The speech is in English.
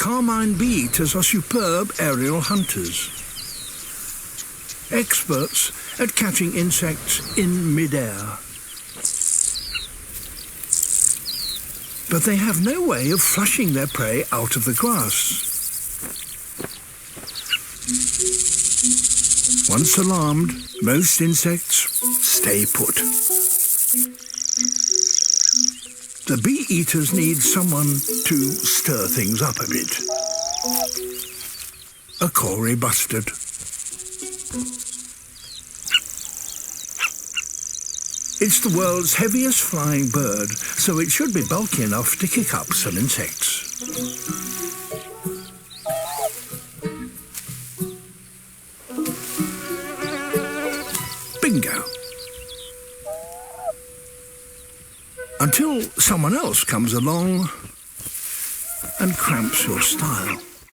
Carmine bee-eaters are superb aerial hunters, experts at catching insects in mid-air. But they have no way of flushing their prey out of the grass. Once alarmed, most insects stay put. The bee-eaters need someone to stir things up a bit. A Corey bustard. It's the world's heaviest flying bird, so it should be bulky enough to kick up some insects. Bingo. Until someone else comes along and cramps your style.